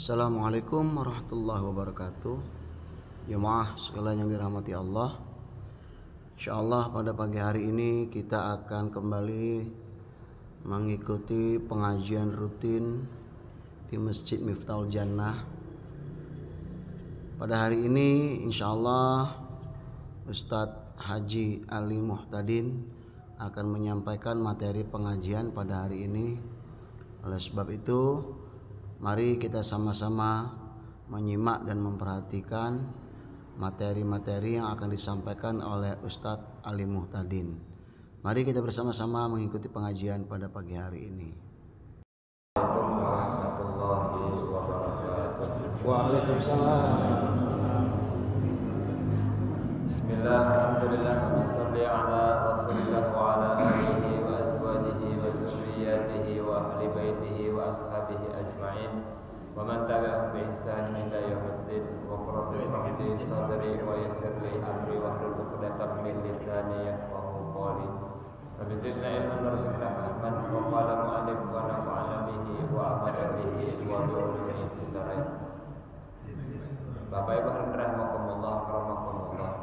Assalamualaikum warahmatullahi wabarakatuh. Jemaah sekalian yang dirahmati Allah, insyaallah pada pagi hari ini kita akan kembali mengikuti pengajian rutin di Masjid Miftahul Jannah. Pada hari ini insyaallah Ustadz Haji Ali Muhtadin akan menyampaikan materi pengajian pada hari ini. Oleh sebab itu, mari kita sama-sama menyimak dan memperhatikan materi-materi yang akan disampaikan oleh Ustadz Ali Muhtadin. Mari kita bersama-sama mengikuti pengajian pada pagi hari ini. Assalamualaikum warahmatullahi wabarakatuh. Waalaikumsalam. Bismillah, alhamdulillah, wa salli ala rasulillah wa ala alihi wa azwajihi wa zurriyatihi wa ahli baitihi wa ashabihi ajma'in wa man tabi'ahum bi ihsan ila yaumiddin. Wa qur bismi sadri wa yassir li amri wa hlul 'uqdatam min lisani yafqahu qawli. Rabbi zidna ilman warzuqna fahman. Wa qala mu'allif wa nafa'ana bihi wa amara bihi wa bi'ulumihi fid dharain. Bapak Ibu hadirin rahimakumullah, karamakumullah.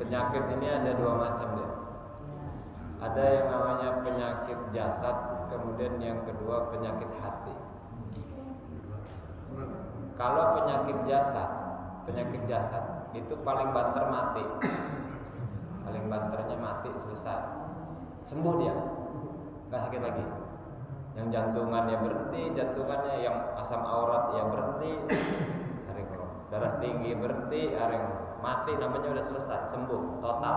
Penyakit ini ada dua macam ya. Ada yang namanya penyakit jasad, kemudian yang kedua penyakit hati. Kalau penyakit jasad itu paling banter mati. Paling banternya mati, selesai. Sembuh dia, nggak sakit lagi. Yang jantungannya berhenti, yang asam aurat ya berhenti, darah tinggi berhenti, mati, namanya udah selesai, sembuh total.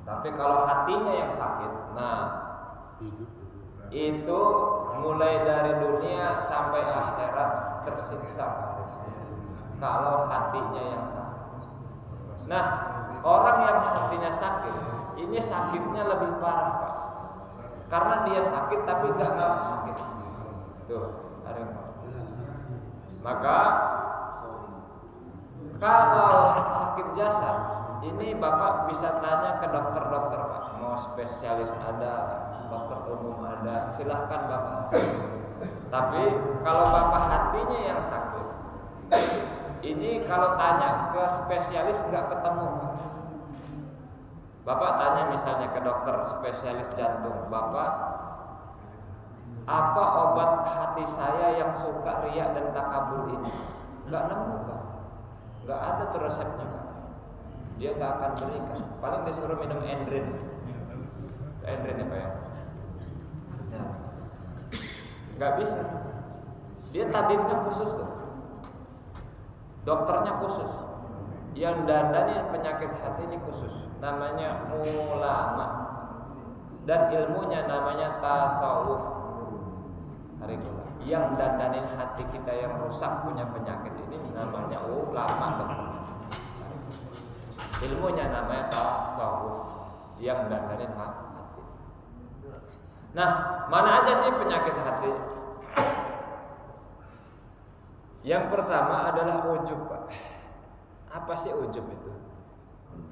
Tapi kalau hatinya yang sakit, nah itu mulai dari dunia sampai akhirat tersiksa. Kalau hatinya yang sakit. Nah, orang yang hatinya sakit, ini sakitnya lebih parah, Pak. Karena dia sakit tapi nggak ngerasa sakit. Tuh, maka kalau sakit jasad, ini Bapak bisa tanya ke dokter-dokter, Pak. Mau spesialis ada, dokter umum ada, silahkan Bapak. Tapi kalau Bapak hatinya yang sakit, ini kalau tanya ke spesialis nggak ketemu, Pak. Bapak tanya misalnya ke dokter spesialis jantung, Bapak, apa obat hati saya yang suka riak dan takabur ini? Nggak nemu, Pak. Nggak ada tuh resepnya, Pak. Dia nggak akan berikan. Paling disuruh minum Endrin. Endrin apa ya? Nggak bisa. Dia tabibnya khusus tuh. Dokternya khusus. Yang dandani penyakit hati ini khusus. Namanya ulama. Dan ilmunya namanya tasawuf. Yang dandanin hati kita yang rusak punya penyakit ini namanya ulama, dokter. Ilmunya namanya tasawuf, yang dandanin hati. Nah, mana aja sih penyakit hati? Yang pertama adalah ujub, Pak. Apa sih ujub itu?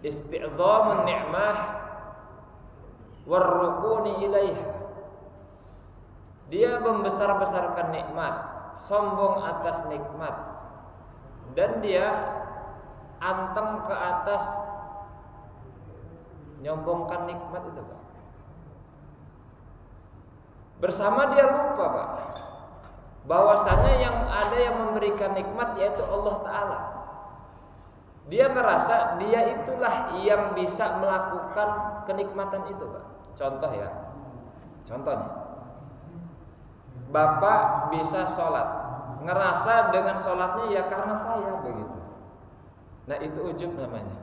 Isti'zamun ni'mah warrukuni ilaiha. Dia membesar-besarkan nikmat, sombong atas nikmat, dan dia antem ke atas nyombongkan nikmat itu, Pak. Bersama dia lupa, Pak, bahwasanya yang ada yang memberikan nikmat yaitu Allah Ta'ala. Dia merasa dia itulah yang bisa melakukan kenikmatan itu, Pak. Contoh ya, contohnya Bapak bisa sholat, ngerasa dengan sholatnya ya karena saya begitu. Nah itu ujub namanya.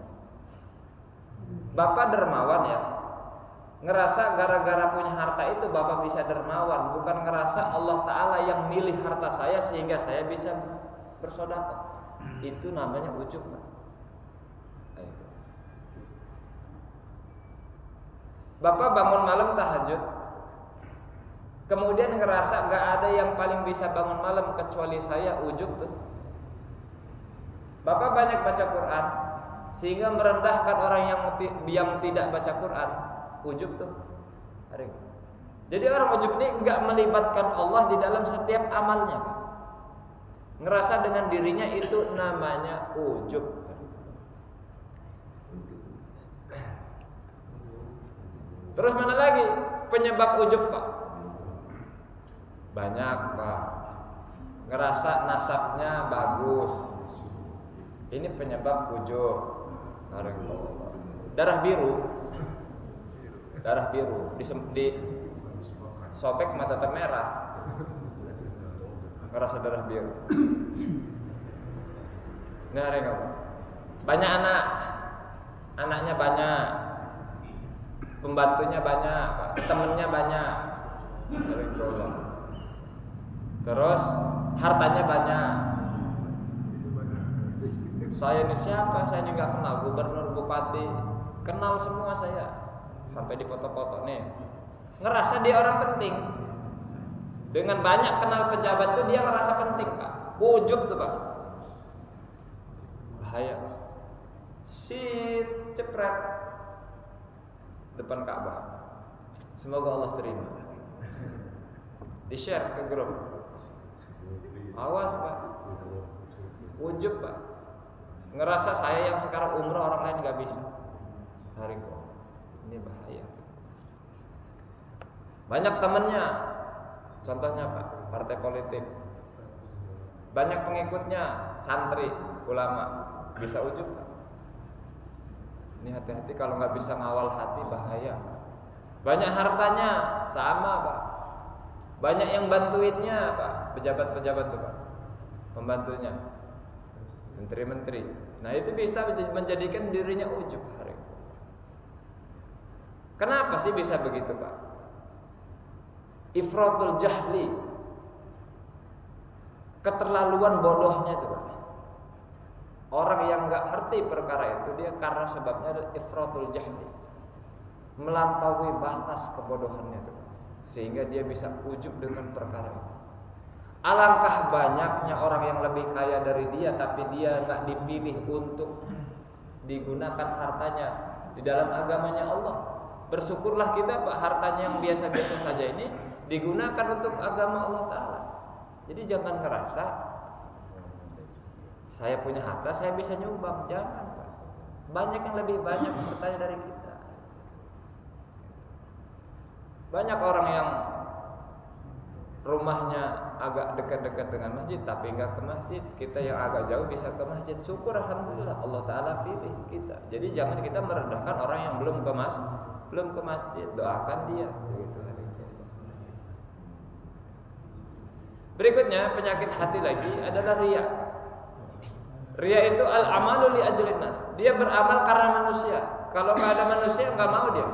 Bapak dermawan ya, ngerasa gara-gara punya harta itu Bapak bisa dermawan, bukan ngerasa Allah Ta'ala yang milih harta saya sehingga saya bisa bersedekah. Itu namanya ujub, Pak. Bapak bangun malam tahajud, kemudian ngerasa gak ada yang paling bisa bangun malam kecuali saya, ujub tuh. Bapak banyak baca Quran sehingga merendahkan orang yang tidak baca Quran, ujub tuh. Jadi orang ujub ini enggak melibatkan Allah di dalam setiap amalnya, Pak. Ngerasa dengan dirinya itu namanya ujub. Terus mana lagi penyebab ujub, Pak? Banyak, Pak. Ngerasa nasabnya bagus. Ini penyebab ujub. Darah biru. Darah biru di sobek mata termerah. Ngerasa darah biru. Nah, banyak anak. Anaknya banyak. Pembantunya banyak, temennya banyak. Terus hartanya banyak. Saya ini siapa? Saya ini nggak kenal. Gubernur, bupati, kenal semua saya. Sampai di foto-foto nih. Ngerasa dia orang penting. Dengan banyak kenal pejabat itu dia ngerasa penting, Pak. Ujub tuh, Pak. Bahaya. Cepret depan Ka'bah. Semoga Allah terima. Di-share ke grup. Awas, Pak. Ujub, Pak. Ngerasa saya yang sekarang umroh orang lain nggak bisa. Hari kok. Ini bahaya. Banyak temannya. Contohnya, Pak, partai politik. Banyak pengikutnya, santri, ulama. Bisa ujub, Pak. Ini hati-hati kalau nggak bisa ngawal hati, bahaya. Banyak hartanya, sama, Pak. Banyak yang bantuinnya, Pak. Pejabat-pejabat tuh, Pak. Pembantunya, menteri-menteri. Nah, itu bisa menjadikan dirinya ujub hari. Kenapa sih bisa begitu, Pak? Ifratul jahli, keterlaluan bodohnya itu, Pak. Orang yang nggak ngerti perkara itu dia karena sebabnya adalah ifratul jahli, melampaui batas kebodohannya itu, sehingga dia bisa ujub dengan perkara itu. Alangkah banyaknya orang yang lebih kaya dari dia, tapi dia nggak dipilih untuk digunakan hartanya di dalam agamanya Allah. Bersyukurlah kita, Pak, hartanya yang biasa-biasa saja ini digunakan untuk agama Allah Ta'ala. Jadi jangan ngerasa saya punya harta, saya bisa nyumbang. Jangan, Pak. Banyak yang lebih banyak bertanya dari kita. Banyak orang yang rumahnya agak dekat-dekat dengan masjid tapi enggak ke masjid. Kita yang agak jauh bisa ke masjid. Syukur, alhamdulillah, Allah Ta'ala pilih kita. Jadi jangan kita merendahkan orang yang belum ke masjid. Doakan dia. Begitu. Berikutnya penyakit hati lagi adalah riya. Riya itu al-amalu li ajlin nas. Dia beramal karena manusia. Kalau nggak ada manusia nggak mau dia.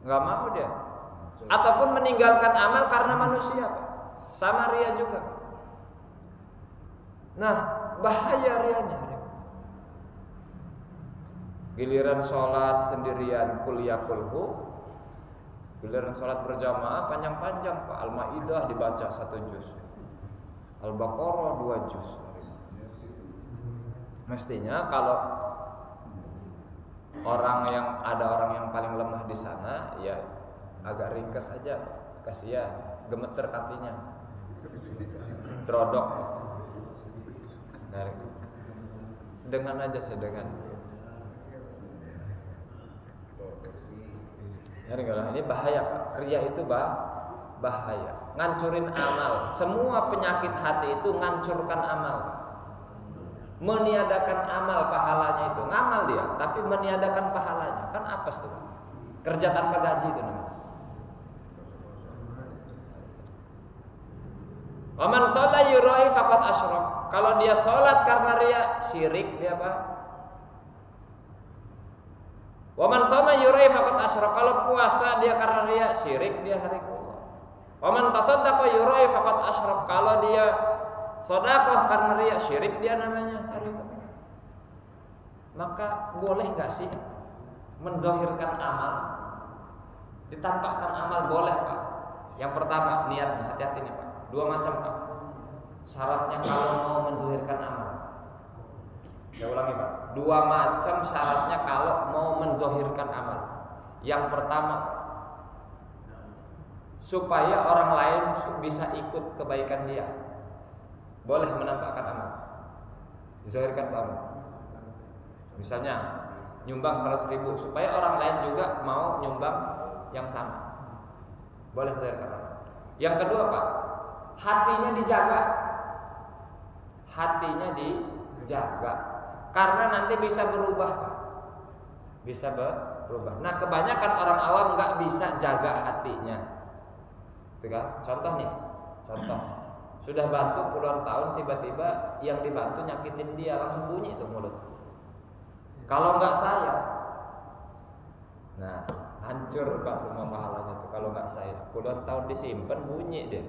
Nggak mau dia. Ataupun meninggalkan amal karena manusia, Pak. Sama riya juga. Nah, bahaya riyanya. Giliran sholat sendirian kuliah kulhu, giliran sholat berjamaah panjang-panjang, Pak. Al-Maidah dibaca 1 juz, Al-Baqarah 2 juz. Mestinya kalau ada orang yang paling lemah di sana, ya agak ringkas aja, kasihan, gemeter kakinya, drodok. Sedengan aja, sedengan. Ini bahaya, Pak. Riya itu bahaya, ngancurin amal. Semua penyakit hati itu ngancurkan amal, meniadakan amal pahalanya itu. Ngamal dia, tapi meniadakan pahalanya. Kan apes tuh, Pak. Kerja tanpa gaji itu namanya. Wa man shalla yurai faqad asyrak. Kalau dia salat karena riya, syirik dia, Pak. Wa man shoma yurai faqad asyrak. Kalau puasa dia karena riya, syirik dia hari Allah. Wa man tasaddaqa yurai faqad asyrak. Kalau dia sedekah karena riya, syirik dia namanya hari Allah. Maka boleh enggak sih menzahirkan amal? Ditampakkan amal boleh, Pak. Yang pertama niatnya, hati-hati nih, Pak. 2 macam, Pak. Syaratnya kalau mau menzahirkan amal. Saya ulangi, Pak. 2 macam syaratnya kalau mau menzahirkan amal. Yang pertama, supaya orang lain bisa ikut kebaikan dia. Boleh menampakkan amal, dizahirkan amal. Misalnya nyumbang 100.000 supaya orang lain juga mau nyumbang yang sama. Boleh dizahirkan amal. Yang kedua Pak, hatinya dijaga. Hatinya dijaga. Karena nanti bisa berubah Pak. Bisa berubah. Nah kebanyakan orang awam nggak bisa jaga hatinya. Itu kan? Contoh nih, contoh sudah bantu puluhan tahun, tiba-tiba yang dibantu nyakitin dia, langsung bunyi itu mulut. Kalau nggak saya, nah hancur Pak semua pahalanya tuh. Kalau nggak saya, puluhan tahun disimpan bunyi dia.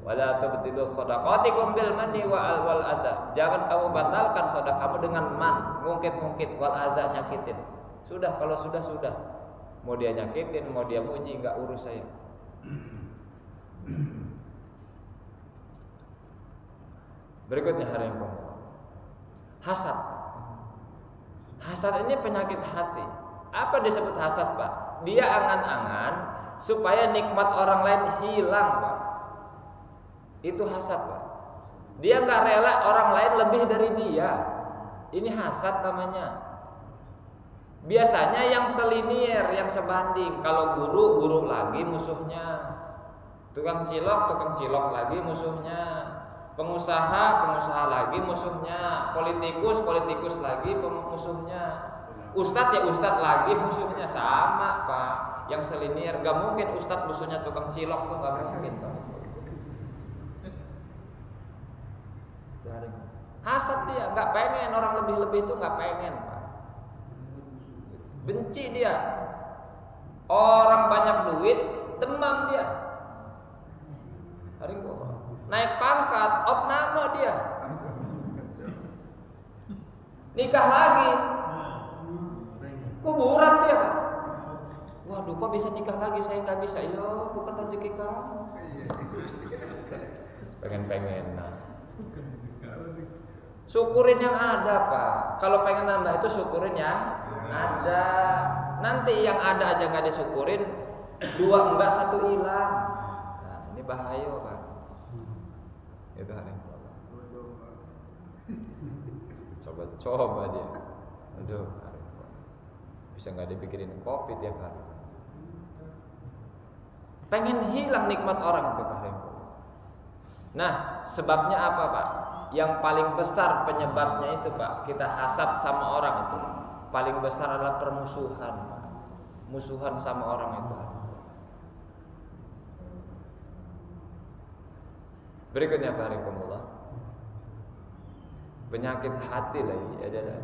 Wala tubtilu shadaqatikum bil manni wal adza. Jangan kamu batalkan sedekahmu dengan man, ngungkit-ngungkit, wal adza, nyakitin. Sudah, kalau sudah. Mau dia nyakitin, mau dia muji, nggak urus saya. Berikutnya hari yang keempat, hasad. Hasad ini penyakit hati. Apa disebut hasad Pak? Dia angan-angan supaya nikmat orang lain hilang Pak. Itu hasad Pak. Dia nggak rela orang lain lebih dari dia. Ini hasad namanya. Biasanya yang selinir, yang sebanding. Kalau guru lagi musuhnya. Tukang cilok lagi musuhnya. Pengusaha lagi musuhnya. Politikus lagi musuhnya. Ustadz ya ustadz lagi musuhnya. Sama Pak. Yang selinir. Gak mungkin ustadz musuhnya tukang cilok tuh, gak mungkin Pak. Hasad dia, gak pengen orang lebih-lebih itu, gak pengen Pak. Benci dia. Orang banyak duit, demam dia. Naik pangkat, opname dia. Nikah lagi, kuburan dia. Waduh, kok bisa nikah lagi, saya nggak bisa. Yo, bukan rezeki kamu. Pengen. Nah. Syukurin yang ada Pak. Kalau pengen nambah itu syukurin yang ada. Nanti yang ada aja nggak disyukurin, 2 enggak, 1 hilang. Nah, ini bahaya Pak. Itu hari. Coba dia. Aduh, bisa nggak dipikirin kopi tiap hari. Pengen hilang nikmat orang itu Pak. Nah, sebabnya apa Pak? Yang paling besar penyebabnya itu Pak, kita hasad sama orang itu. Paling besar adalah permusuhan Pak. Musuhan sama orang itu. Berikutnya barakallahu, penyakit hati lagi adalah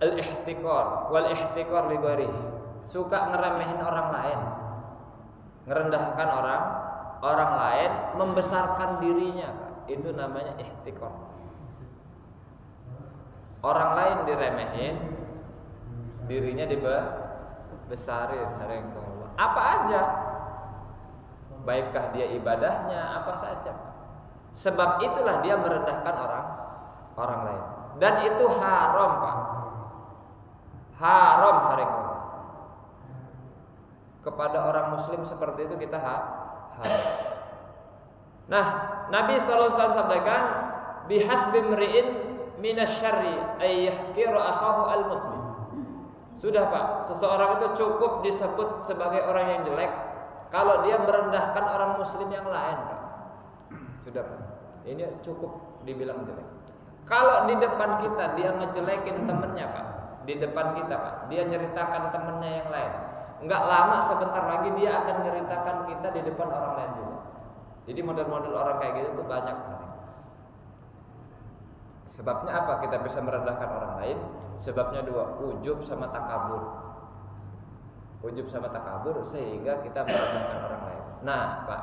al-ihtiqar wal ihtiqar li ghairihi. Suka ngeremehin orang lain, ngerendahkan orang lain, membesarkan dirinya, itu namanya ihtiqar. Orang lain diremehin, dirinya dibesarin. Apa aja, baikkah dia ibadahnya, apa saja. Sebab itulah dia merendahkan orang lain. Dan itu haram Pak. Haram hari ini. Kepada orang muslim seperti itu kita haram. Nah, Nabi SAW sampaikan, bihasbi mri'in minasyarri ay yahqiru akhahu al-muslim. Sudah Pak, seseorang itu cukup disebut sebagai orang yang jelek kalau dia merendahkan orang muslim yang lain Pak. Sudah Pak, ini cukup dibilang jelek. Kalau di depan kita dia ngejelekin temennya Pak, di depan kita Pak, dia nyeritakan temennya yang lain, enggak lama sebentar lagi dia akan nyeritakan kita di depan orang lain juga. Jadi model-model orang kayak gitu tuh banyak Pak. Sebabnya apa kita bisa merendahkan orang lain? Sebabnya 2, ujub sama takabur. Ujub sama takabur sehingga kita merendahkan orang lain. Nah Pak,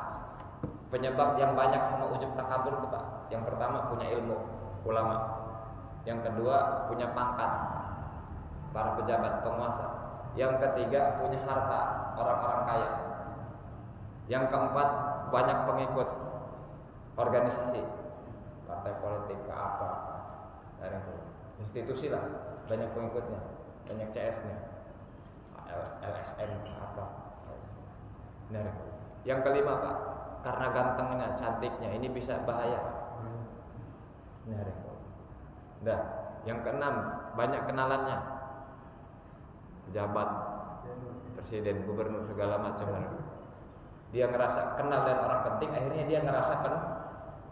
penyebab yang banyak sama ujub takabur itu Pak, yang pertama punya ilmu, ulama. Yang kedua punya pangkat, para pejabat, penguasa. Yang ketiga punya harta, orang-orang kaya. Yang keempat banyak pengikut, organisasi, partai politik apa, institusi lah, banyak pengikutnya, banyak CS-nya, LSM apa. Nah, yang kelima Pak, karena gantengnya, cantiknya, ini bisa bahaya. Nah, yang keenam, banyak kenalannya, pejabat, presiden, gubernur, segala macam. Dia ngerasa kenal dan orang penting, akhirnya dia ngerasa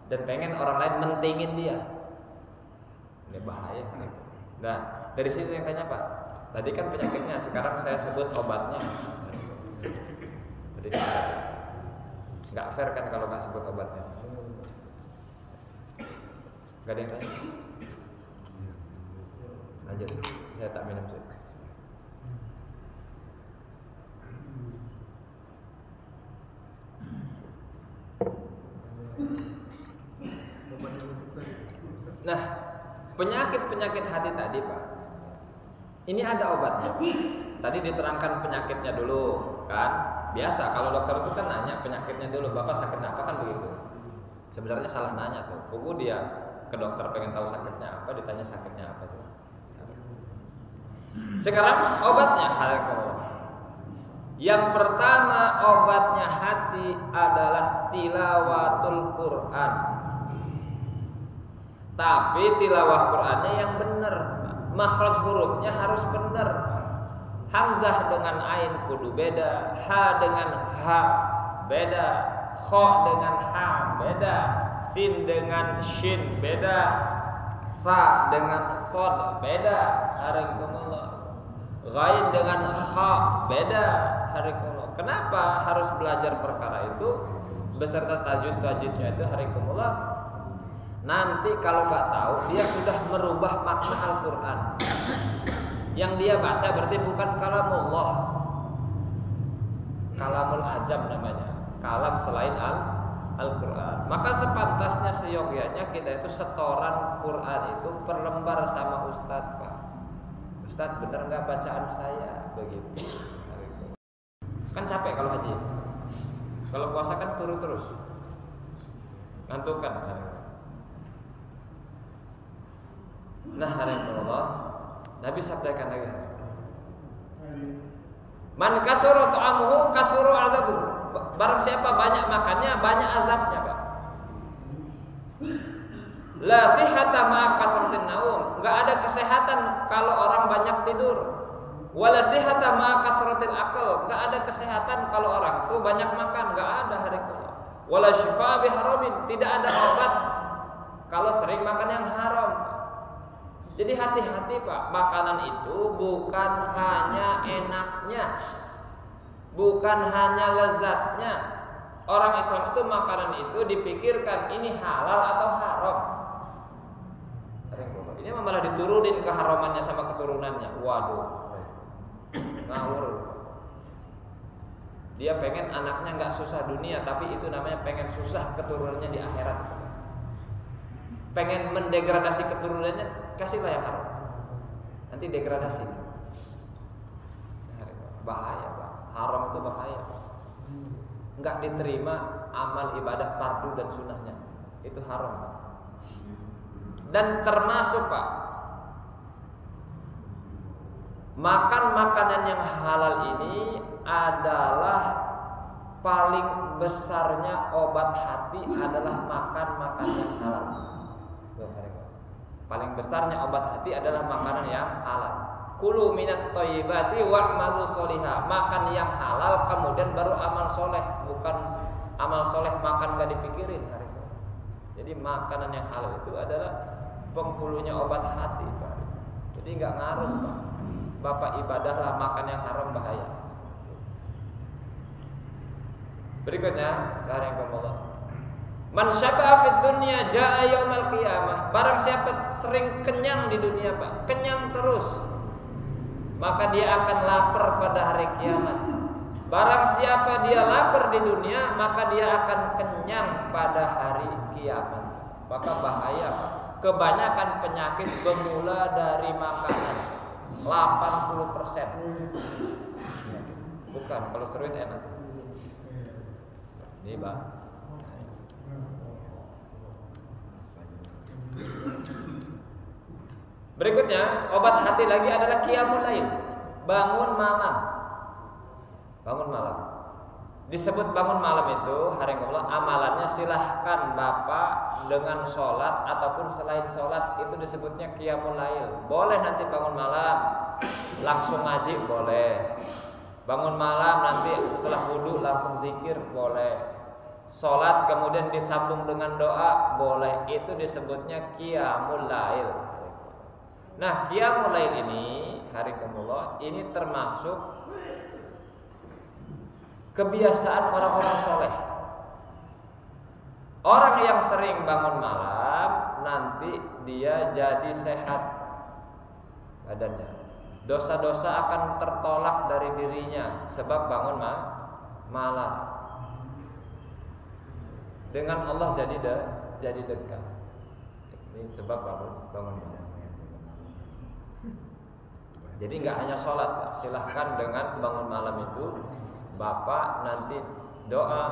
dan pengen orang lain mentingin dia. Ini bahaya. Nah, dari situ yang tanya Pak, tadi kan penyakitnya, sekarang saya sebut obatnya. Tadi nggak fair kan kalau nggak sebut obatnya. Nggak ada yang tanya. Lanjut, saya tak minum sih. Nah, penyakit-penyakit hati tadi Pak, ini ada obatnya. Tadi diterangkan penyakitnya dulu kan. Biasa kalau dokter itu kan nanya penyakitnya dulu, Bapak sakit apa, kan begitu. Sebenarnya salah nanya tuh. Pokoknya dia ke dokter pengen tahu sakitnya apa, ditanya sakitnya apa tuh. Sekarang obatnya halakoh. Yang pertama obatnya hati adalah tilawatul Quran. Tapi tilawah Qurannya yang benar, makhraj hurufnya harus benar. Hamzah dengan ain kudu beda, ha dengan ha beda, kha dengan ha beda, sin dengan shin beda, sa dengan sod beda. Harakumullah. Ghain dengan kha beda. Harakumullah. Kenapa harus belajar perkara itu beserta tajwid-tajwidnya itu? Harakumullah. Nanti kalau nggak tahu, dia sudah merubah makna Al-Quran. Yang dia baca berarti bukan kalamullah, kalamul ajam namanya, kalam selain Al-Quran. Maka sepantasnya seyogyanya kita itu setoran Quran itu per lembar sama Ustadz Pak. Ustadz bener nggak bacaan saya begitu? Kan capek kalau haji. Kalau puasa kan turun terus, ngantuk kan. Nah, Allah, Nabi sabdakan lagi, man kasura ta'amuhu kasura azabuhu. Barang siapa banyak makannya, banyak azabnya Pak. La sihhata ma kasratin naum. Enggak ada kesehatan kalau orang banyak tidur. Wala sihhata ma kasratil akal. Enggak ada kesehatan kalau orang tuh banyak makan, enggak ada hari Allah. Wala syifa bi haramin. Tidak ada obat kalau sering makan yang haram. Jadi hati-hati Pak, makanan itu bukan hanya enaknya, bukan hanya lezatnya. Orang Islam itu makanan itu dipikirkan ini halal atau haram. Ini malah diturunin keharamannya sama keturunannya. Waduh, ngawur. Dia pengen anaknya nggak susah dunia, tapi itu namanya pengen susah keturunannya di akhirat. Pengen mendegradasi keturunannya, kasihlah yang haram. Nanti degradasi. Bahaya Pak. Haram itu bahaya. Enggak diterima amal ibadah fardu dan sunnahnya. Itu haram Pak. Dan termasuk Pak, makan makanan yang halal ini adalah paling besarnya obat hati adalah makan makanan yang halal. Paling besarnya obat hati adalah makanan yang halal. Kulu minat thayyibati wa'malu sholiha. Makan yang halal kemudian baru amal soleh. Bukan amal soleh makan gak dipikirin. Jadi makanan yang halal itu adalah penghulunya obat hati Pak. Jadi gak ngaruh Pak. Bapak ibadahlah, makan yang haram bahaya. Berikutnya dari Allah, man syaba fid dunya jaa yaumal qiyamah. Barang siapa sering kenyang di dunia Pak, kenyang terus, maka dia akan lapar pada hari kiamat. Barang siapa dia lapar di dunia, maka dia akan kenyang pada hari kiamat. Maka bahaya Pak. Kebanyakan penyakit bermula dari makanan. 80%. Bukan, kalau seruin enak. Ini Pak. Berikutnya, obat hati lagi adalah qiyamul lail. Bangun malam. Bangun malam. disebut bangun malam itu Allah, amalannya silahkan Bapak dengan sholat ataupun selain sholat, itu disebutnya qiyamul lail. Boleh nanti bangun malam langsung ngaji, boleh. Bangun malam nanti setelah wudu langsung zikir, boleh. Sholat kemudian disambung dengan doa, boleh. Itu disebutnya qiyamul lail. Nah, qiyamul lail ini Allah, ini termasuk kebiasaan orang-orang soleh. Orang yang sering bangun malam nanti dia jadi sehat badannya. Dosa-dosa akan tertolak dari dirinya sebab bangun malam. Dengan Allah jadi dekat. Ini sebab bangun malam. Jadi nggak hanya sholat, Pak. Silahkan dengan bangun malam itu Bapak nanti doa,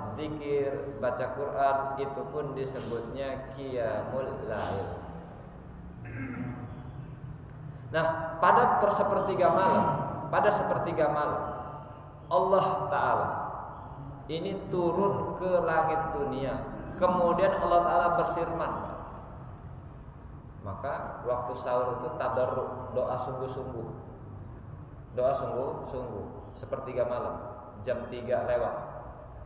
zikir, baca Quran, itu pun disebutnya qiyamul lail. Nah, pada sepertiga malam Allah Ta'ala ini turun ke langit dunia. Kemudian Allah Ta'ala berfirman, maka waktu sahur itu tadarruk, doa sungguh-sungguh. Doa sungguh-sungguh sepertiga malam, jam 3 lewat.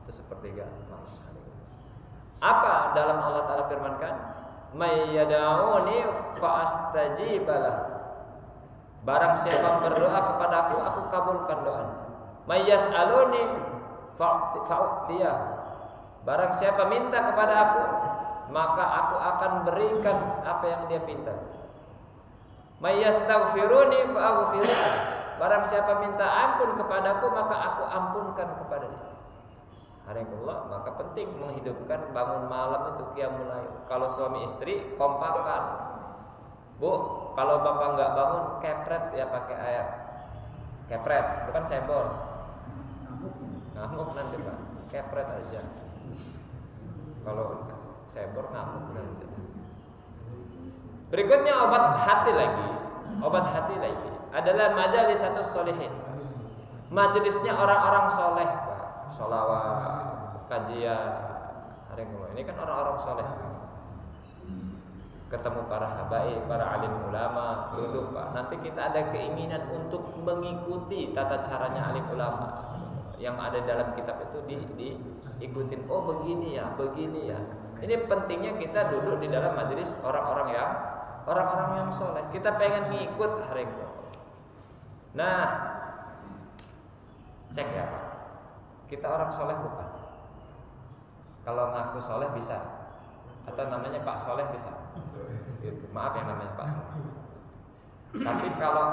Itu sepertiga malam. Apa dalam Allah Ta'ala firmankan? May yad'uni fa'astajibalah. Barang siapa berdoa kepada aku kabulkan doanya. May yas'aluni fa'utiyah. Barang siapa minta kepada aku, maka aku akan berikan apa yang dia minta. May yastaghfiruni fa'aghfir. Barang siapa minta ampun kepadaku, maka aku ampunkan kepadanya. Alhamdulillah, maka penting menghidupkan bangun malam itu qiyamul lail. Kalau suami istri kompakan. Bu, kalau bapak nggak bangun, kepret ya pakai air. Kepret, bukan sebor. Ngamuk nanti Pak, kepret aja. Kalau sebor ngamuk nanti. Berikutnya obat hati lagi adalah majalisatus sholihin. Majelisnya orang-orang soleh, Pak. Sholawat, kajian, ini kan orang-orang soleh semua. Ketemu para habaib, para alim ulama, duduk Pak. Nanti kita ada keinginan untuk mengikuti tata caranya alim ulama yang ada dalam kitab itu diikutin. Oh begini ya. Ini pentingnya kita duduk di dalam majelis orang-orang yang soleh. Kita pengen ngikut hari ini. Nah, cek ya Pak. Kita orang soleh bukan? Kalau ngaku soleh bisa, atau namanya Pak Soleh bisa. Gitu. Maaf yang namanya Pak Soleh. Tapi kalau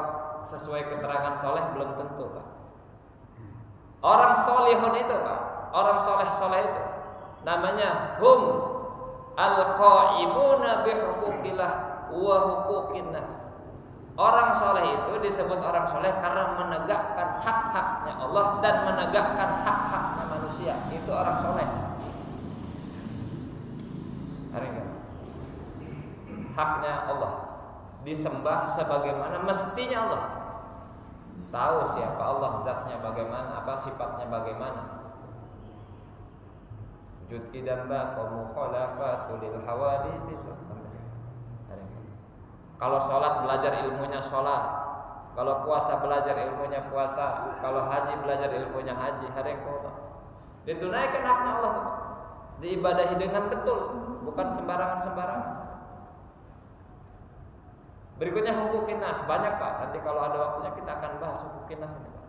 sesuai keterangan soleh belum tentu Pak. Orang solihun itu Pak, orang soleh itu namanya hum al-qaimuna bihuquqillah wa huquqin nas. Orang soleh itu disebut orang soleh karena menegakkan hak-haknya Allah dan menegakkan hak-haknya manusia. Itu orang soleh. Hari ini haknya Allah disembah sebagaimana mestinya Allah. Tahu siapa Allah, zatnya bagaimana, apa sifatnya bagaimana. Judki damba qamu khalafatul hawadits. Kalau sholat belajar ilmunya sholat, kalau puasa belajar ilmunya puasa, kalau haji belajar ilmunya haji. Hari ini ditunaikan haknya Allah, diibadahi dengan betul, bukan sembarangan. Berikutnya hukukin nas, banyak Pak. Nanti kalau ada waktunya kita akan bahas hukukin nas ini Pak.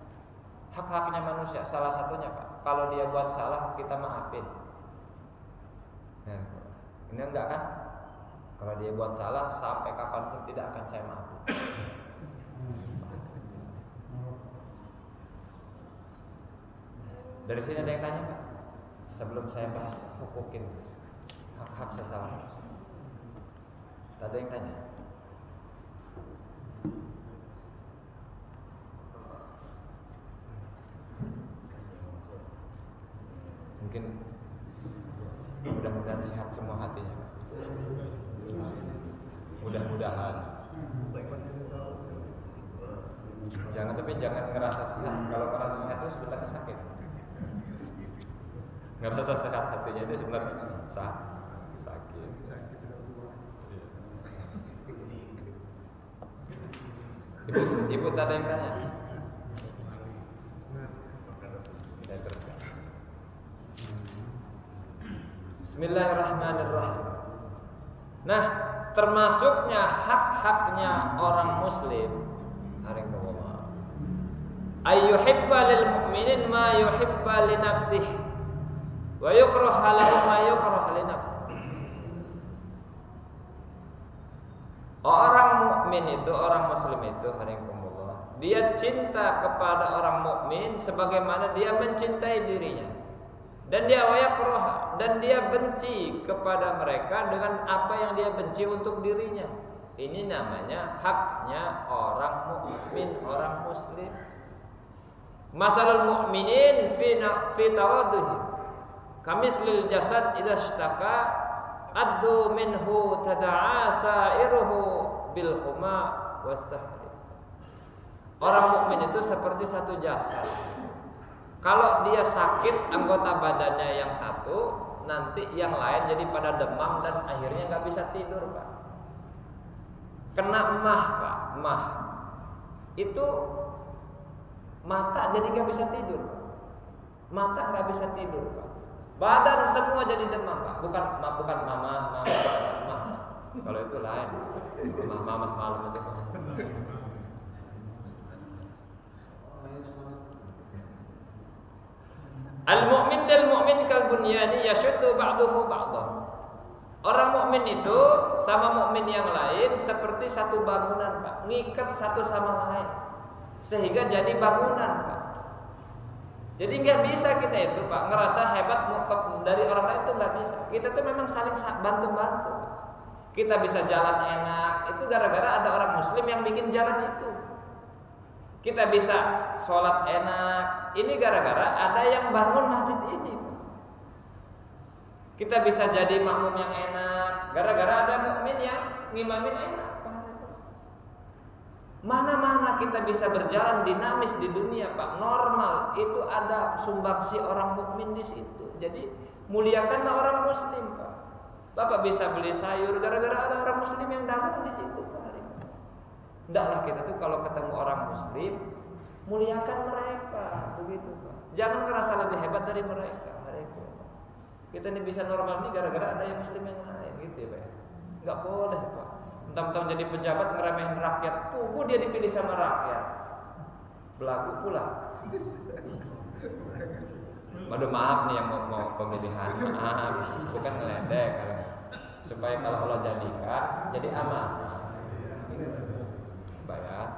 Hak-haknya manusia, salah satunya Pak, kalau dia buat salah kita maafin. Nah, ini enggak kan? Kalau dia buat salah sampai kapanpun tidak akan saya maafin. Dari sini ada yang tanya Pak? Sebelum saya bahas hukukin hak-hak sesama manusia. Ada yang tanya? Mungkin mudah-mudahan sehat semua hatinya. Mudah-mudahan. Jangan ngerasa sehat. Kalau ngerasa sehat itu sebenarnya sakit. ngerasa sehat hatinya itu sebenarnya sakit. Ibu tadi yang tanya. Saya teruskan. Bismillahirrahmanirrahim. Nah, termasuknya hak-haknya orang muslim ayyuhibba lil mu'minin ma yuhibba li nafsihi wa yukraha lahu ma yukraha li nafsihi. Orang mukmin itu, orang muslim itu, dia cinta kepada orang mukmin sebagaimana dia mencintai dirinya. Dan dia wayakroha, dan dia benci kepada mereka dengan apa yang dia benci untuk dirinya. Ini namanya haknya orang mukmin, orang muslim. Masalul mu'minin fi tawadduhi kamislil jasad idza ishtaka addu minhu tada'a sa'iruhu bil huma was sahri. Orang mukmin itu seperti satu jasad. Kalau dia sakit anggota badannya yang satu, nanti yang lain jadi pada demam dan akhirnya nggak bisa tidur, Pak. Kena mah, Pak, mah. Itu mata jadi nggak bisa tidur, Pak. Mata nggak bisa tidur, Pak. Badan semua jadi demam, Pak. Bukan mama. Kalau itu lain. Mama malam itu, Pak. Al-mu'min lil mu'min kal bunyani yashuddu ba'duhu ba'dhan. Orang mukmin itu sama mukmin yang lain seperti satu bangunan, Pak. Ngikat satu sama lain sehingga jadi bangunan, Pak. Jadi nggak bisa kita itu, Pak, ngerasa hebat dari orang lain itu nggak bisa. Kita tuh memang saling bantu-bantu. Kita bisa jalan enak itu gara-gara ada orang muslim yang bikin jalan itu. Kita bisa sholat enak, ini gara-gara ada yang bangun masjid ini. Kita bisa jadi makmum yang enak, gara-gara ada mukmin yang ngimamin enak. Mana-mana kita bisa berjalan dinamis di dunia, Pak, normal itu ada sumbangsi orang mukmin di situ. Jadi muliakanlah orang muslim, Pak. Bapak bisa beli sayur gara-gara ada orang muslim yang dagang di situ, Pak. Ndaklah kita tuh kalau ketemu orang muslim muliakan mereka, begitu, Pak. Jangan ngerasa lebih hebat dari mereka. Kita ini bisa normal ini gara-gara ada yang muslim yang lain, gitu ya, Pak. Enggak boleh, Pak. Mentang-mentang jadi pejabat ngeremehin rakyat, tunggu dia dipilih sama rakyat. Belagu pula. Waduh, maaf nih yang mau pemilihan, maaf, bukan ngeledek, supaya kalau Allah jadikan jadi amanah. Bayar.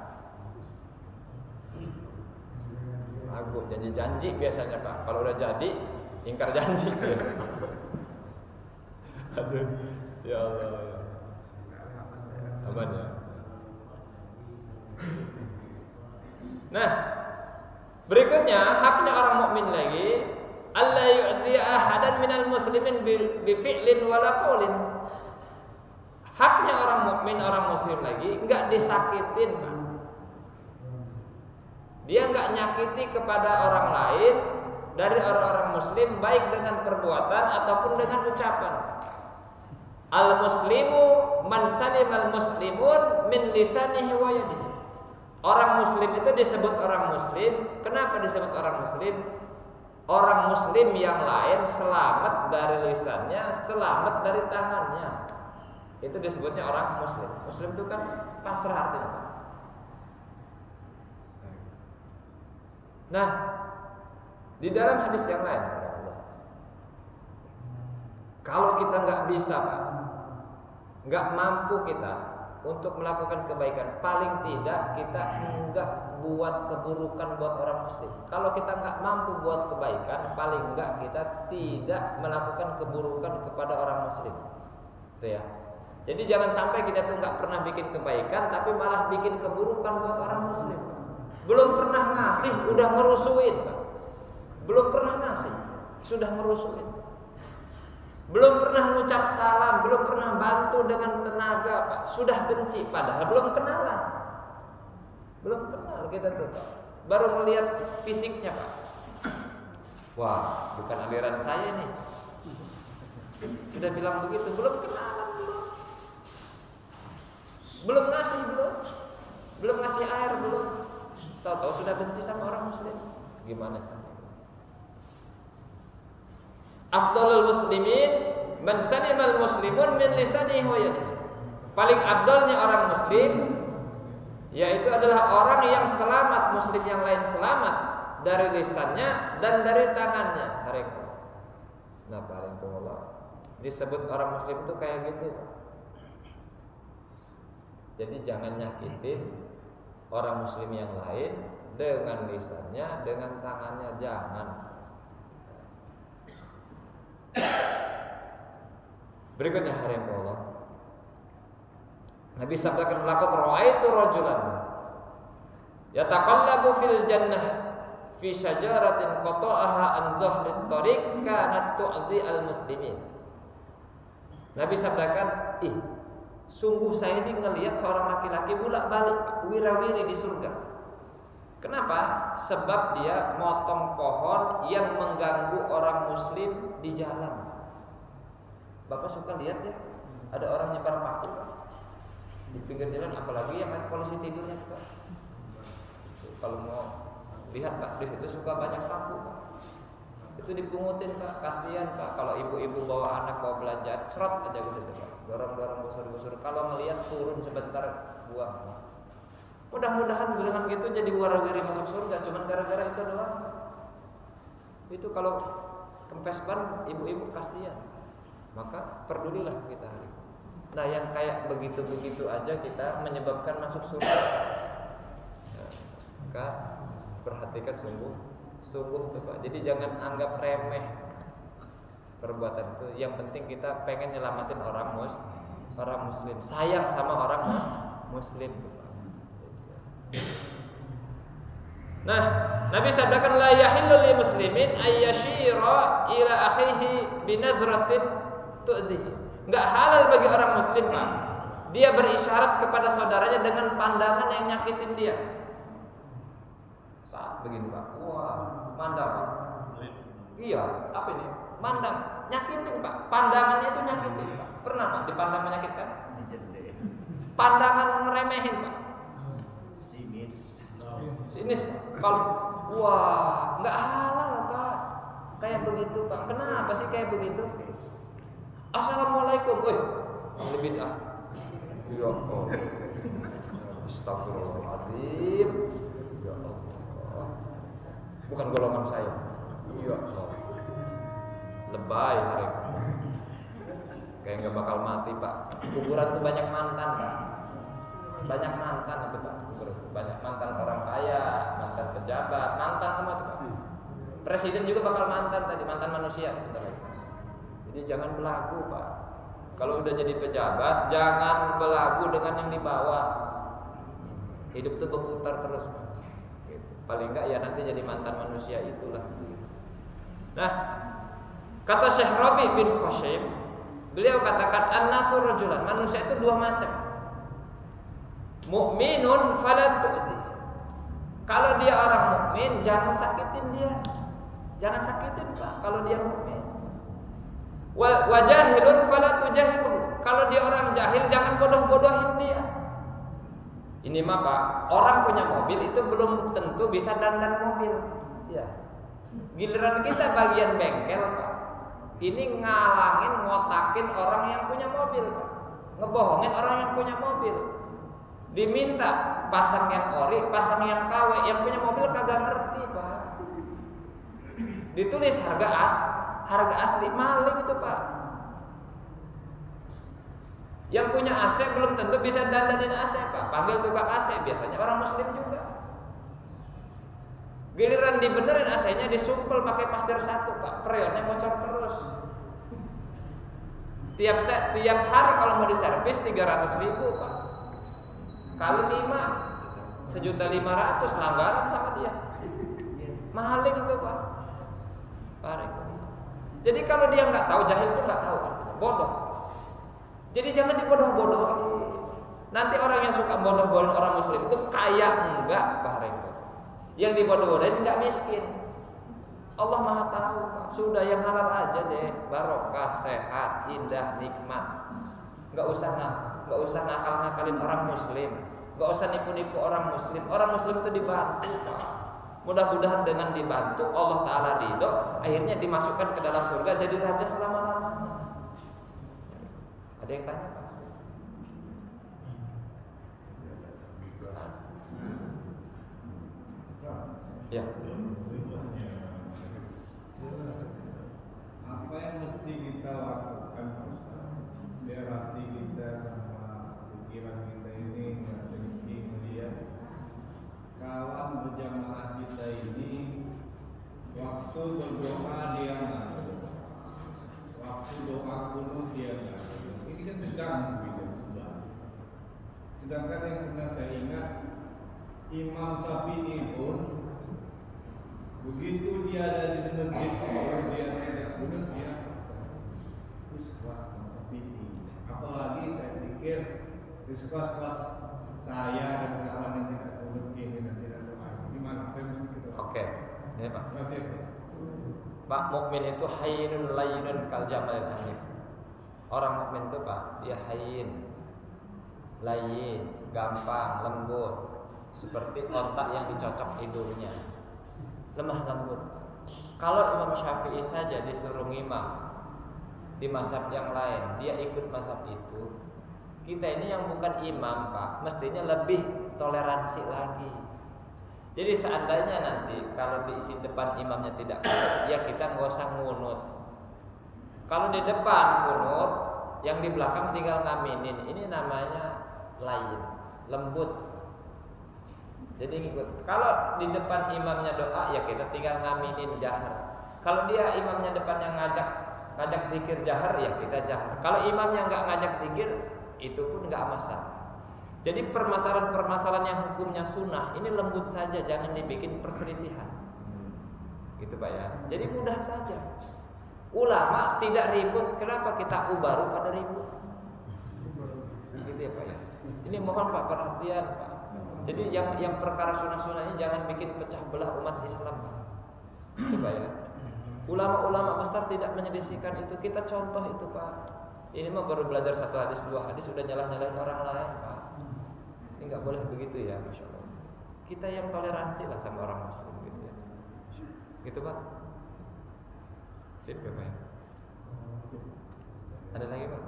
Aku janji-janji biasanya, Pak. Kalau udah jadi ingkar janji. Aduh, ya Allah. Aman ya. Nah, berikutnya haknya orang mukmin lagi, alla yu'dhi ahadan minal muslimin bi fi'lin wala qaulin. Haknya orang mukmin, orang muslim lagi enggak disakitin, Pak. Dia enggak nyakiti kepada orang lain dari orang-orang muslim baik dengan perbuatan ataupun dengan ucapan. Al-muslimu man salimal muslimun min lisanihi wa yadihi. Orang muslim itu disebut orang muslim. Kenapa disebut orang muslim? Orang muslim yang lain selamat dari lisannya, selamat dari tangannya. Itu disebutnya orang muslim. Muslim itu kan pasrah artinya. Nah, di dalam hadis yang lain, kalau kita nggak bisa, Pak, nggak mampu kita untuk melakukan kebaikan, paling tidak kita nggak buat keburukan buat orang muslim. Kalau kita nggak mampu buat kebaikan, paling nggak kita tidak melakukan keburukan kepada orang muslim. Itu ya. Jadi jangan sampai kita tuh nggak pernah bikin kebaikan, tapi malah bikin keburukan buat orang muslim. Belum pernah ngasih, udah ngerusuin, Pak. Belum pernah ngasih, sudah ngerusuin. Belum pernah ngucap salam, belum pernah bantu dengan tenaga, Pak. Sudah benci, padahal belum kenalan. Belum kenal kita tuh, Pak. Baru melihat fisiknya, Pak. Wah, bukan aliran saya nih. Sudah bilang begitu, belum kenalan belum ngasih belum ngasih air belum. Tahu-tahu sudah benci sama orang muslim. Gimana? Afdalul muslimin man salimal muslimun min lisanihi wa yadihi. Paling afdalnya orang muslim yaitu adalah orang yang selamat, muslim yang lain selamat dari lisannya dan dari tangannya. Nah, barakallah. Disebut orang muslim itu kayak gitu. Jadi jangan nyakitin orang muslim yang lain dengan lisannya, dengan tangannya, jangan. Berikutnya Allah. Nabi sabdakan laqad ra'aitu rajulan yataqallabu fil jannah fi syajaratin qata'aha an dhahrit tariq kanat tu'zi al muslimin. Nabi sabdakan, sungguh saya ini ngelihat seorang laki-laki bolak-balik wira-wiri di surga. Kenapa? Sebab dia motong pohon yang mengganggu orang muslim di jalan. Bapak suka lihat ya, ada orang nyebar paku di pinggir jalan, apalagi yang ada polisi tidurnya Pak. Kalau mau lihat Pak, di situ suka banyak paku Pak. Itu dipungutin Pak, kasihan Pak. Kalau ibu-ibu bawa anak bawa belanjaan, cerot aja gitu Pak. Dorong-dorong gusur-gusur. Kalau melihat turun sebentar buang. Mudah-mudahan dengan gitu jadi warawiri masuk surga. Cuman gara-gara itu doang. Itu kalau kempes ban ibu-ibu kasihan. Maka pedulilah kita hari. Nah yang kayak begitu-begitu aja kita menyebabkan masuk surga. Maka perhatikan sungguh tuh Pak. Jadi jangan anggap remeh perbuatan itu. Yang penting kita pengen nyelamatin orang muslim. Sayang sama orang muslim tuh Pak. Nah, Nabi sabdakan la yahillu lil muslimin ayyashira ila akhihi binazratin tu'zihi. Enggak halal bagi orang muslim Pak. Dia berisyarat kepada saudaranya dengan pandangan yang nyakitin dia. Saat begini Pak, wah, mandang. Iya, apa ini? Mandang, nyakitin Pak. Pandangannya itu nyakitin Pak. Pernah Pak dipandang menyakitkan? Pandangan ngeremehin Pak. Sinis Pak. Kalau wah, nggak halal Pak. Kayak begitu Pak. Kenapa sih kayak begitu? Assalamualaikum. Lebih dah. Ya Allah. Astagfirullahaladzim. Ya Allah. Bukan golongan saya. Ya Allah. Lebay hari. Kayak nggak bakal mati Pak. Kuburan tuh banyak mantan Pak. Banyak mantan itu Pak. Banyak mantan orang kaya, mantan pejabat, mantan semua itu Pak. Presiden juga bakal mantan tadi, mantan manusia. Jadi jangan belagu Pak. Kalau udah jadi pejabat, jangan belagu dengan yang di bawah. Hidup tuh berputar terus Pak. Paling enggak ya nanti jadi mantan manusia itulah. Nah, kata Syekh Rabi bin Khashim, beliau katakan an-nasu rajulan, manusia itu dua macam. Mukminun falan tu'zi. Kalau dia orang mukmin, jangan sakitin dia. Jangan sakitin Pak kalau dia mukmin. Wa jahilun fala tujahiluhu. Kalau dia orang jahil, jangan bodoh-bodohin dia. Ini mah Pak, orang punya mobil itu belum tentu bisa dandan mobil. Ya. Giliran kita bagian bengkel Pak, ini ngalangin, ngotakin orang yang punya mobil Pak, ngebohongin orang yang punya mobil. Diminta pasang yang ori, pasang yang KW, yang punya mobil kagak ngerti Pak. Ditulis harga asli, maling itu Pak. Yang punya AC belum tentu bisa dandanin AC Pak. Panggil tukang AC, biasanya orang muslim juga. Giliran dibenerin AC-nya disumpel pakai pasir satu Pak, freonnya bocor terus. Tiap hari kalau mau diservis 300.000 Pak. Kali 5 1.500.000 langganan sama dia. Maling itu Pak. Jadi kalau dia nggak tahu, jahil itu nggak tahu Pak, bodoh. Jadi jangan dibodoh-bodohi. Nanti orang yang suka bodoh-bodohin orang muslim itu kaya enggak Pak Reko. Yang dibodoh-bodohin enggak miskin. Allah Maha tahu, Pak. Sudah yang halal aja deh, barokah, sehat, indah, nikmat. Nggak usah ngakal-ngakalin orang muslim, nggak usah nipu-nipu orang muslim. Orang muslim itu dibantu, Pak. Mudah-mudahan dengan dibantu Allah Ta'ala ridho, akhirnya dimasukkan ke dalam surga jadi raja selama-lamanya. Ada yang tanya, Pak? Ya. Apa yang mesti kita lakukan biar hati kita sama pikiran kita ini nggak teriki melihat kawan berjamaah kita ini waktu berdoa dia nggak, waktu doa kunut dia nggak. Ini kan terganggu gitu sudah. Sedangkan yang pernah saya ingat Imam Syafi'i pun begitu dia ada di masjid kalau dia tidak kunut dia itu sekelas Imam Syafi'i. Apalagi saya pikir di sekelas saya dan kawan yang tidak kunut ini dan tidak doa. Gimana? Apa yang mesti kita lakukan? Oke, ya Pak. Terima kasih. Pak, mukmin itu hayyinun layyinun kal jamalil hanif. Orang mukmin itu Pak, dia hayyin, layyin, gampang, lembut, seperti ontak yang dicocok hidungnya, lemah lembut. Kalau Imam Syafi'i saja disuruh ngimam di mazhab yang lain, dia ikut mazhab itu. Kita ini yang bukan imam Pak, mestinya lebih toleransi lagi. Jadi seandainya nanti kalau di depan imamnya tidak kunut, ya kita nggak usah ngunut. Kalau di depan kunut, yang di belakang tinggal ngaminin, ini namanya lain, lembut. Jadi ngikut. Kalau di depan imamnya doa, ya kita tinggal ngaminin jahar. Kalau dia imamnya depannya ngajak zikir jahar, ya kita jahar. Kalau imamnya nggak ngajak zikir, itu pun nggak masalah. Jadi permasalahan-permasalahan yang hukumnya sunnah ini lembut saja, jangan dibikin perselisihan. Gitu Pak ya. Jadi mudah saja. Ulama tidak ribut, kenapa kita baru pada ribut? Gitu ya Pak ya. Ini mohon Pak perhatian Pak. Jadi yang perkara sunnah-sunnah ini jangan bikin pecah belah umat Islam. Itu Pak ya. Ulama-ulama besar tidak menyelesaikan itu. Kita contoh itu Pak. Ini mah baru belajar 1 hadis 2 hadis sudah nyalah-nyalahin orang lain Pak. Ini nggak boleh begitu ya, Masya Allah. Kita yang toleransi lah sama orang Muslim gitu ya. Gitu Pak. Sip ya Pak ya. Ada lagi Pak?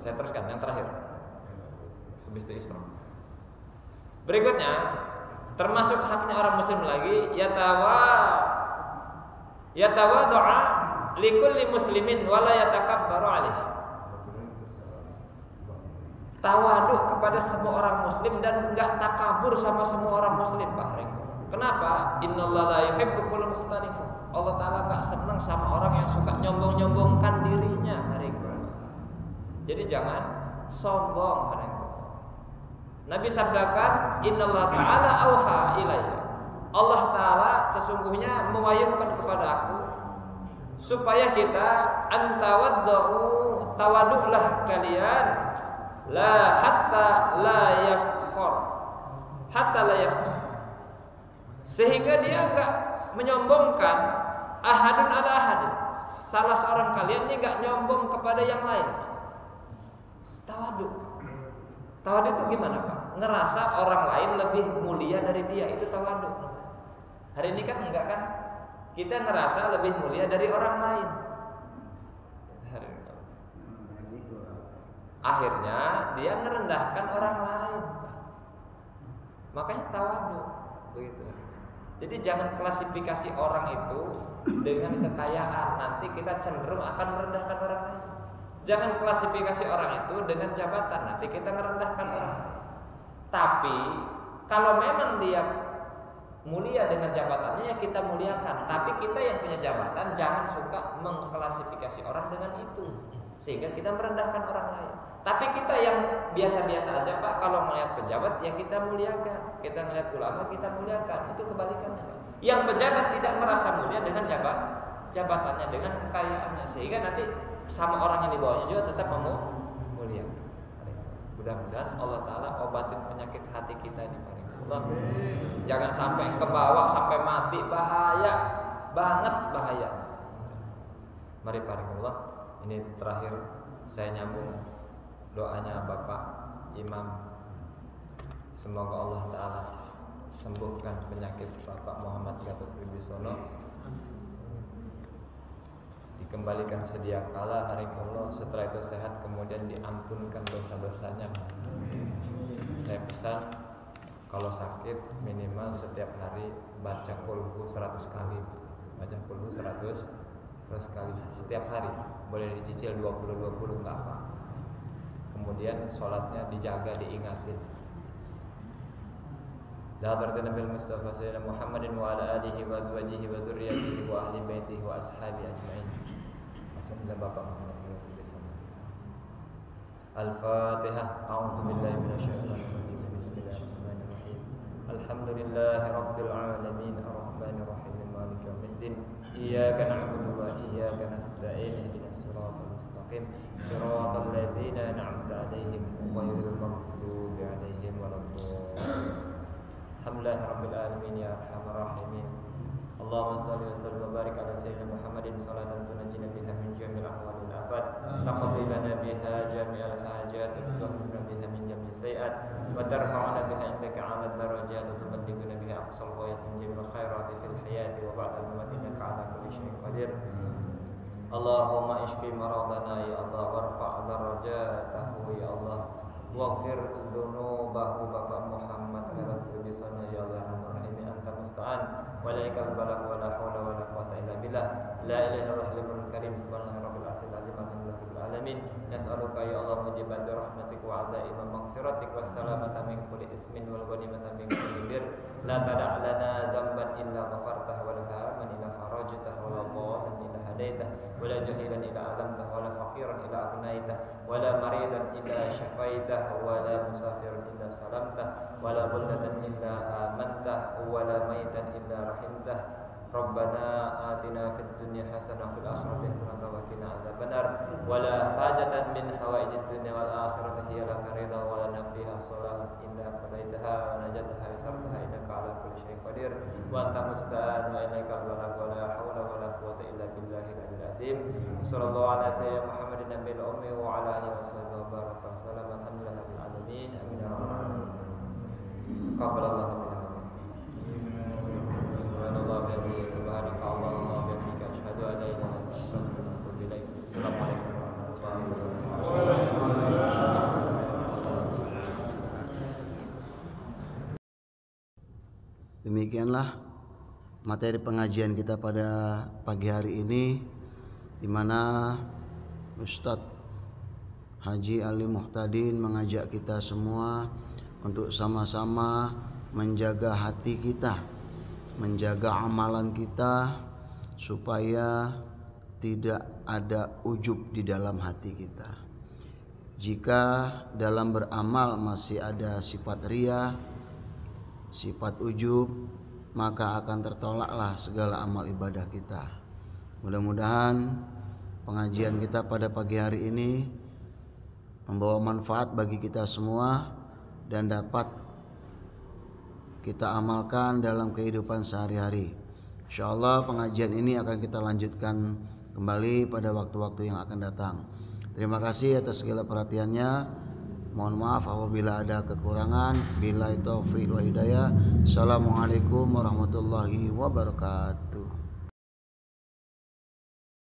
Saya teruskan yang terakhir. Habis itu Isra. Berikutnya, termasuk haknya orang muslim lagi yatawaddu'a likulli muslimin wala yatakabbaru alaihi. Tawaduk kepada semua orang muslim dan enggak takabur sama semua orang muslim Pak. Kenapa? Innallaha la yuhibbu kulla mukhtalif. Allah Ta'ala enggak senang sama orang yang suka nyombong-nyombongkan dirinya. Jadi jangan sombong. Nabi sabdakan, Innallaha ta'ala auha ilayya. Allah Ta'ala sesungguhnya mewahyukan kepada aku supaya kita tawaddu'lah kalian hatta la yafkhar. Sehingga dia enggak menyombongkan ahadun ala ahadin. Salah seorang kalian ini enggak nyombong kepada yang lain. Tawaduk itu gimana Pak? Ngerasa orang lain lebih mulia dari dia, itu tawaduk. Hari ini kan enggak kan? Kita ngerasa lebih mulia dari orang lain. Akhirnya dia merendahkan orang lain. Makanya tawaduk begitu. Jadi jangan klasifikasi orang itu dengan kekayaan, nanti kita cenderung akan merendahkan orang lain. Jangan klasifikasi orang itu dengan jabatan, nanti kita merendahkan orang lain. Tapi kalau memang dia mulia dengan jabatannya, ya kita muliakan. Tapi kita yang punya jabatan jangan suka mengklasifikasi orang dengan itu, sehingga kita merendahkan orang lain. Tapi kita yang biasa-biasa aja Pak, kalau melihat pejabat ya kita muliakan, kita melihat ulama kita muliakan. Itu kebalikannya. Yang pejabat tidak merasa mulia dengan jabatannya, dengan kekayaannya, sehingga nanti sama orang yang di bawahnya juga tetap mulia. Mudah-mudahan Allah Ta'ala obatin penyakit hati kita ini paringullah. Jangan sampai kebawa sampai mati, bahaya banget, bahaya. Mari paringullah. Ini terakhir saya nyambung doanya Bapak Imam. Semoga Allah Ta'ala sembuhkan penyakit Bapak Muhammad Gatot Wibisono, dikembalikan sedia kala hari Allah, setelah itu sehat, kemudian diampunkan dosa-dosanya. Saya pesan kalau sakit minimal setiap hari baca Qulhu 100 kali. Baca Qulhu 100 kali setiap hari. Boleh dicicil 20 enggak apa. Kemudian sholatnya dijaga, diingatin. La hadratin Nabil Mustafa Sayyidina Muhammadin wa ala alihi wa azwajihi wa zurriyatihi wa ahli baitihi wa ashabi ajma'in. Maksudnya Bapak Muhammad bersama. Al-Fatihah. A'udzu billahi minasyaitonir rajim. Bismillahirrahmanirrahim. Alhamdulillahi rabbil alamin arrahmanir rahim maliki yaumiddin. Iyyaka na'budu wa iyyaka nasta'in ihdinas siratal mustaqim siratal ladzina an'amta 'alaihim ghairil maghdubi 'alaihim waladdallin. Alhamdulillahi rabbil alamin ya arhamar rahimin. Allahumma shalli wa sallim wa barik ala sayyidina Muhammadin salatan tunajjina biha min jami'il ahwalil afat, taqdi lana biha jami'al hajat, tutahhiruna biha min jami'is sayiat, wa tarfa'una biha indaka 'ala darajat, wa tuballighuna biha aqsal ghayat min jami'il khairati fil hayati wa ba'dal mamati innaka 'ala kulli syai'in qadir. Allahumma ishfi maradana ya Allah, warfa' darajatahu ya Allah, waghfir dzunubahu Bapak Muhammad Gatot Wibisono ya Allah arhamar rahimin. Anta musta'an wa ilaikal balagh wa la haula wa la quwwata illa billah. La ilaha illallah al-halimul karim subhanallahi rabbil arsyil azim alhamdulillahi alamin. Nas'aluka ya Allah mujibati rahmatik wa azaima maghfiratik wa salamata min kulli ismin wal ghanimata min kulli bir. La tada' lana dzamban illa ghafartah wa la haman illa farajtah wa la dhalan illa hadaitah wa la jahilan illa alamtah wa la faqiran illa agnaitah wa la maridan illa syafaitah wa la musafiran illa salamtah wa la buldatan illa amantah wa la maitan illa rahimtah. Rabbana atina fid dunya hasanah wa fil akhirati hasanah wa qina adzabannar. Wa la hajatan min hawaijid dunya wal akhirati hiya laka ridha wa lana fiha salah illa qadaitaha wa najataha yasartaha innaka 'ala kulli syai'in qadir. Wa anta musta'an wa ilaikal balagh wa la haula wa la quwwata illa billahil aliyyil azim. Sallallahu ala sayyidina Muhammadin nabiyil ummi wa ala alihi wa sahbihi wa baraka wa sallam. Alhamdulillahi rabbil alamin. Amin ya rabbal alamin. Qabalallahu minna. Subhanallah wa bihamdihi subhanaka Allahumma wa bihamdika asyhadu an la ilaha illa anta astaghfiruka wa atubu ilaik. Assalamualaikum warahmatullahi wabarakatuh. Demikianlah materi pengajian kita pada pagi hari ini, di mana Ustadz Haji Ali Muhtadin mengajak kita semua untuk sama-sama menjaga hati kita, menjaga amalan kita supaya tidak ada ujub di dalam hati kita. Jika dalam beramal masih ada sifat riya, sifat ujub, maka akan tertolaklah segala amal ibadah kita. Mudah-mudahan pengajian kita pada pagi hari ini membawa manfaat bagi kita semua dan dapat kita amalkan dalam kehidupan sehari-hari. Insyaallah pengajian ini akan kita lanjutkan kembali pada waktu-waktu yang akan datang. Terima kasih atas segala perhatiannya. Mohon maaf apabila ada kekurangan. Billahi taufiq wa hidayah. Assalamualaikum warahmatullahi wabarakatuh.